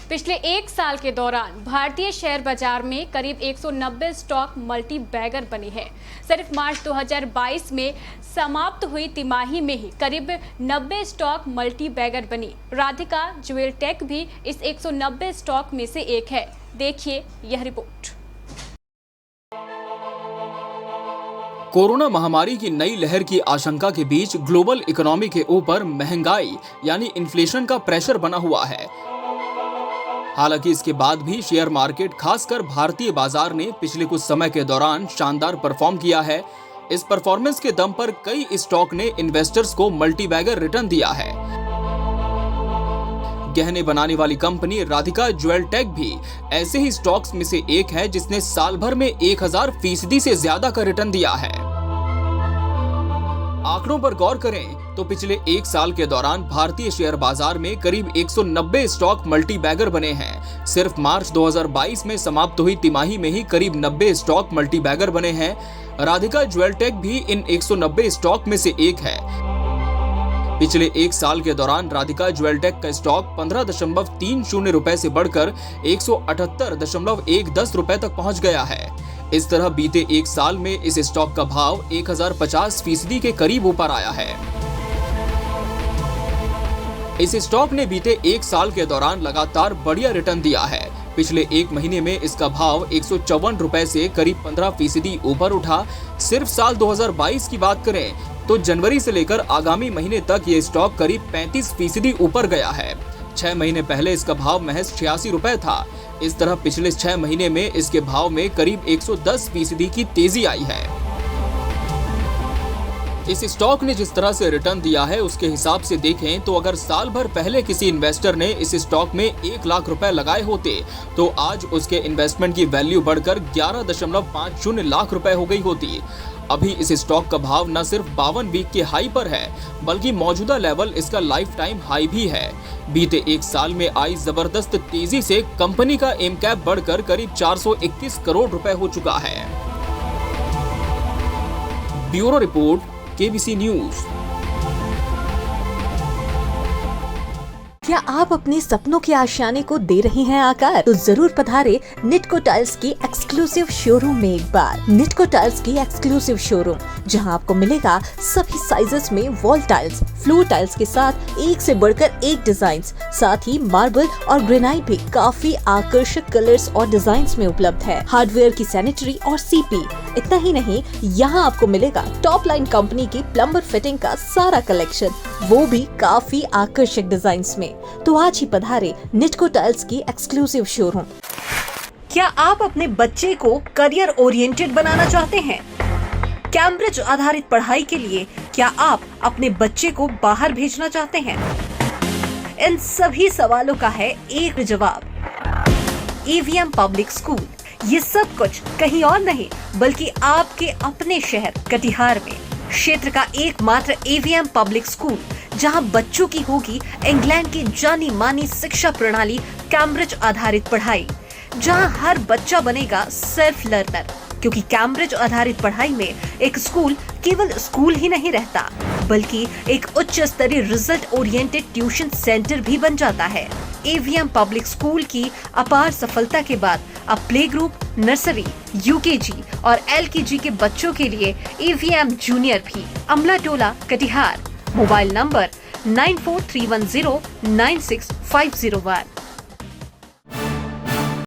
पिछले एक साल के दौरान भारतीय शेयर बाजार में करीब 190 स्टॉक मल्टी बैगर बनी है। सिर्फ मार्च 2022 में समाप्त हुई तिमाही में ही करीब 90 स्टॉक मल्टी बैगर बनी। राधिका ज्वेल टेक भी इस 190 स्टॉक में से एक है। देखिए यह रिपोर्ट। कोरोना महामारी की नई लहर की आशंका के बीच ग्लोबल इकोनॉमी के ऊपर महंगाई यानी इन्फ्लेशन का प्रेशर बना हुआ है। हालांकि इसके बाद भी शेयर मार्केट खासकर भारतीय बाजार ने पिछले कुछ समय के दौरान शानदार परफॉर्म किया है। इस परफॉर्मेंस के दम पर कई स्टॉक ने इन्वेस्टर्स को मल्टी बैगर रिटर्न दिया है। गहने बनाने वाली कंपनी राधिका ज्वेल टेक भी ऐसे ही स्टॉक्स में से एक है जिसने साल भर में 1000% से ज्यादा का रिटर्न दिया है। आंकड़ों पर गौर करें तो पिछले एक साल के दौरान भारतीय शेयर बाजार में करीब 190 स्टॉक मल्टी बैगर बने हैं। सिर्फ मार्च 2022 में समाप्त हुई तिमाही में ही करीब 90 स्टॉक मल्टी बैगर बने हैं। राधिका ज्वेल टेक भी इन 190 स्टॉक में से एक है। पिछले एक साल के दौरान राधिका ज्वेल टेक का स्टॉक 15.30 रुपए से बढ़कर 178.10 रुपए तक पहुंच गया है। इस तरह बीते एक साल में इस स्टॉक का भाव 1050% के करीब ऊपर आया है। इस स्टॉक ने बीते एक साल के दौरान लगातार बढ़िया रिटर्न दिया है। पिछले एक महीने में इसका भाव 154 रुपए से करीब 15% ऊपर उठा। सिर्फ साल 2022 की बात करें तो जनवरी से लेकर आगामी महीने तक ये स्टॉक करीब 35% ऊपर गया है। 6 महीने पहले इसका भाव महज 86 रुपए था। इस तरह पिछले 6 महीने में इसके भाव में करीब 110% की तेजी आई है। इस स्टॉक ने जिस तरह से रिटर्न दिया है उसके हिसाब से देखें तो अगर साल भर पहले किसी इन्वेस्टर ने इस स्टॉक में 1 लाख रुपए लगाए होते तो आज उसके इन्वेस्टमेंट की वैल्यू बढ़कर 11.50 लाख रुपए हो गई होती। अभी इस स्टॉक का भाव न सिर्फ 52 वीक के हाई पर है बल्कि मौजूदा लेवल इसका लाइफ टाइम हाई भी है। बीते एक साल में आई जबरदस्त तेजी से कंपनी का एम कैप बढ़कर करीब 421 करोड़ रुपए हो चुका है। Bureau report, KBC news. क्या आप अपने सपनों के आशियाने को दे रही हैं आकार? तो जरूर पधारे निटको टाइल्स की एक्सक्लूसिव शोरूम में एक बार। निटको टाइल्स की एक्सक्लूसिव शोरूम जहां आपको मिलेगा सभी साइजेस में वॉल टाइल्स, फ्लोर टाइल्स के साथ एक से बढ़कर एक डिजाइन्स, साथ ही मार्बल और ग्रेनाइट भी काफी आकर्षक कलर्स और डिजाइन्स में उपलब्ध है। हार्डवेयर की सैनिटरी और सीपी। इतना ही नहीं, यहाँ आपको मिलेगा टॉप लाइन कंपनी की प्लम्बर फिटिंग का सारा कलेक्शन, वो भी काफी आकर्षक डिजाइन्स में। तो आज ही पधारे निटको टाइल्स की एक्सक्लूसिव शोरूम। क्या आप अपने बच्चे को करियर ओरिएंटेड बनाना चाहते हैं? कैम्ब्रिज आधारित पढ़ाई के लिए क्या आप अपने बच्चे को बाहर भेजना चाहते हैं? इन सभी सवालों का है एक जवाब, एवीएम पब्लिक स्कूल। ये सब कुछ कहीं और नहीं बल्कि आपके अपने शहर कटिहार में क्षेत्र का एकमात्र एवीएम पब्लिक स्कूल, जहां बच्चों की होगी इंग्लैंड की जानी मानी शिक्षा प्रणाली कैम्ब्रिज आधारित पढ़ाई, जहां हर बच्चा बनेगा सेल्फ लर्नर। क्योंकि कैम्ब्रिज आधारित पढ़ाई में एक स्कूल केवल स्कूल ही नहीं रहता बल्कि एक उच्च स्तरीय रिजल्ट ओरिएंटेड ट्यूशन सेंटर भी बन जाता है। एवीएम पब्लिक स्कूल की अपार सफलता के बाद अब प्ले ग्रुप, नर्सरी, यूकेजी और एलकेजी के बच्चों के लिए एवीएम जूनियर भी। अमला टोला, कटिहार। Mobile number 9431096501।